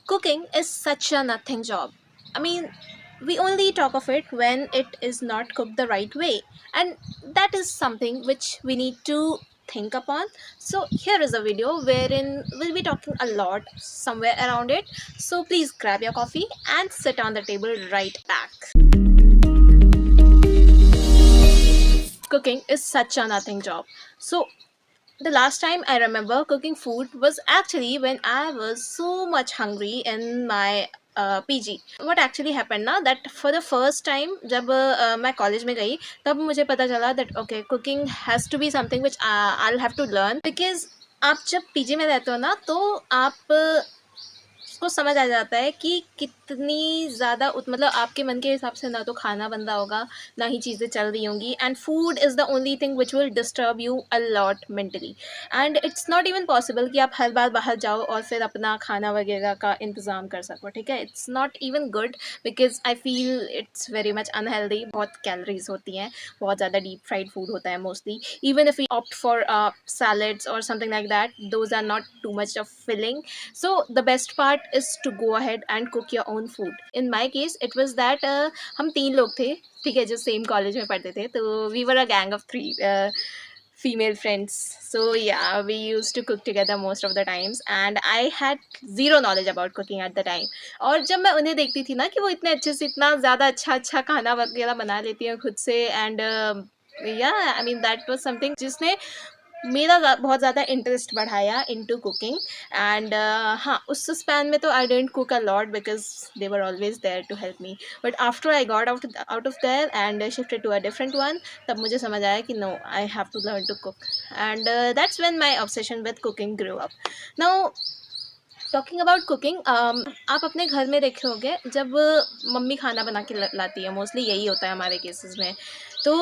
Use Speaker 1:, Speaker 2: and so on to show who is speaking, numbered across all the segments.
Speaker 1: Cooking is such a nothing job. I mean, we only talk of it when it is not cooked the right way, and that is something which we need to think upon. So, here is a video wherein we'll be talking a lot somewhere around it. So, please grab your coffee and sit on the table right back. Cooking is such a nothing job. So, the last time I remember cooking food was actually when I was so much hungry in my PG. What actually happened ना that for the first time जब मैं college में गई तब मुझे पता चला that okay cooking has to be something which I'll have to learn because आप जब पीजी में रहते हो ना तो आप को समझ आ जाता है कि कितनी ज़्यादा मतलब आपके मन के हिसाब से ना तो खाना बन रहा होगा ना ही चीज़ें चल रही होंगी and food is the only thing which will disturb you a lot mentally and it's not even possible कि आप हर बार बाहर जाओ और फिर अपना खाना वगैरह का इंतज़ाम कर सको ठीक है it's not even good because I feel it's very much unhealthy बहुत कैलोरीज होती हैं बहुत ज़्यादा डीप फ्राइड फूड होता है mostly even if you opt for salads or something like that those are not too much of filling so the best part is to go ahead and cook your own food in my case it was that हम तीन लोग थे ठीक है जो same college में पढ़ते थे तो we were a gang of three female friends so yeah we used to cook together most of the times and I had zero knowledge about cooking at the time और जब मैं उन्हें देखती थी ना कि वो इतने अच्छे से इतना ज़्यादा अच्छा खाना वगैरह बना लेती हैं खुद से and yeah I mean that was something जिसने मेरा बहुत ज़्यादा इंटरेस्ट बढ़ाया इनटू कुकिंग एंड हाँ उस स्पैन में तो I didn't cook a lot because they were always there to help me but after I got out of there and shifted to a different one तब मुझे समझ आया कि no I have to learn to cook and that's when my obsession with cooking grow up now talking about cooking आप अपने घर में देखे होंगे जब मम्मी खाना बना के लाती है मोस्टली यही होता है हमारे केसेस में तो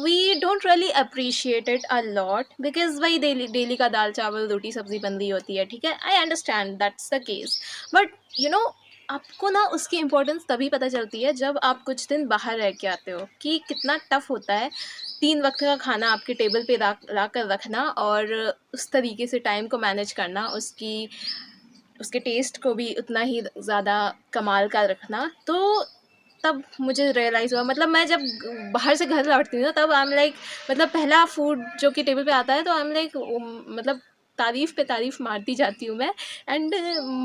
Speaker 1: we don't really appreciate it a lot because वही डेली डेली का दाल चावल रोटी सब्जी बन रही होती है ठीक है I understand that's the case but you know आपको ना उसकी इम्पोर्टेंस तभी पता चलती है जब आप कुछ दिन बाहर रह के आते हो कि कितना टफ होता है 3 वक्त का खाना आपके टेबल पे ला कर रखना और उस तरीके से टाइम को मैनेज करना उसके टेस्ट को भी उतना ही ज़्यादा कमाल का रखना तो तब मुझे रियलाइज़ हुआ मतलब मैं जब बाहर से घर लौटती हूँ ना तब आई एम लाइक मतलब पहला फूड जो कि टेबल पे आता है तो आई एम लाइक मतलब तारीफ़ पे तारीफ़ मारती जाती हूँ मैं एंड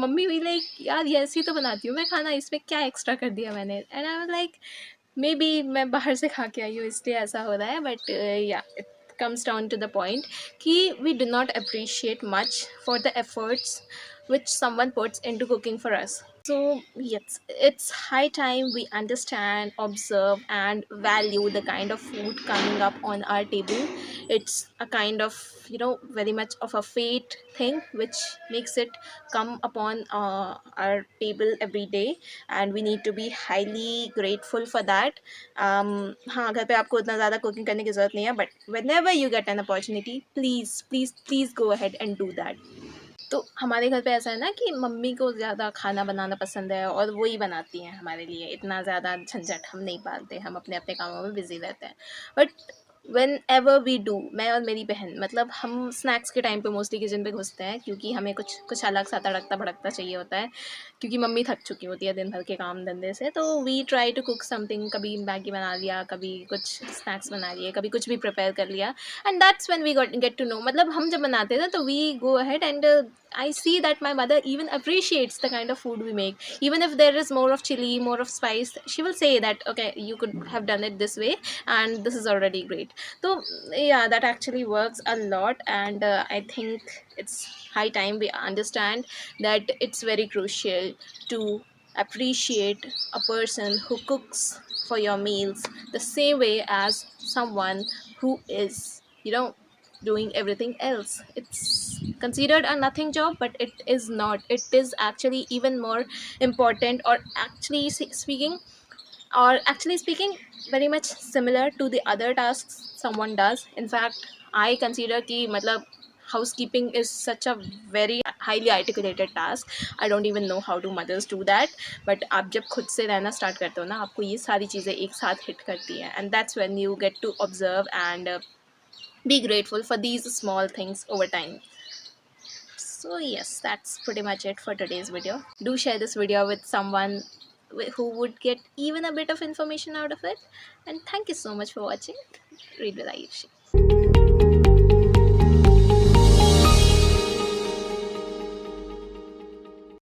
Speaker 1: मम्मी भी लाइक यार ये ऐसी तो बनाती हूँ मैं खाना इसमें क्या एक्स्ट्रा कर दिया मैंने and I am like may be मैं बाहर से खा के आई हूँ इसलिए ऐसा हो रहा है बट या it comes down to the point कि we do not appreciate much for the efforts which someone puts into cooking for us. So yes, it's high time we understand, observe and value the kind of food coming up on our table. It's a kind of very much of a fate thing which makes it come upon our table every day and we need to be highly grateful for that. हाँ घर पे आपको उतना ज़्यादा cooking करने की ज़रूरत नहीं है but whenever you get an opportunity please go ahead and do that. तो हमारे घर पे ऐसा है ना कि मम्मी को ज़्यादा खाना बनाना पसंद है और वो ही बनाती हैं हमारे लिए इतना ज़्यादा झंझट हम नहीं पालते हम अपने अपने कामों में बिज़ी रहते हैं but whenever we do मैं और मेरी बहन मतलब हम स्नैक्स के टाइम पे मोस्टली किचन पे घुसते हैं क्योंकि हमें कुछ अलग सा तड़कता भड़कता चाहिए होता है क्योंकि मम्मी थक चुकी होती है दिन भर के काम धंधे से तो we try to cook something कभी मैगी बना लिया कभी कुछ स्नैक्स बना लिए कभी कुछ भी प्रिपेयर कर लिया and that's when we get to know मतलब हम जब बनाते हैं ना तो we go ahead and I see that my mother even appreciates the kind of food we make. Even if there is more of chili, more of spice, she will say that, okay, you could have done it this way and this is already great. So, yeah, that actually works a lot and I think it's high time we understand that it's very crucial to appreciate a person who cooks for your meals the same way as someone who is, doing everything else. It's considered a nothing job but it is not, it is actually even more important or actually speaking very much similar to the other tasks someone does. In fact I consider कि मतलब housekeeping is such a very highly articulated task. I don't even know how do mothers do that but आप जब खुद से रहना start करते हो ना आपको ये सारी चीज़ें एक साथ हिट करती हैं and that's when you get to observe and be grateful for these small things over time. So So yes, that's pretty much it for today's video. Do share this video with someone who would get even a bit of information out of it. And thank you so much for watching. Read with Ayushi.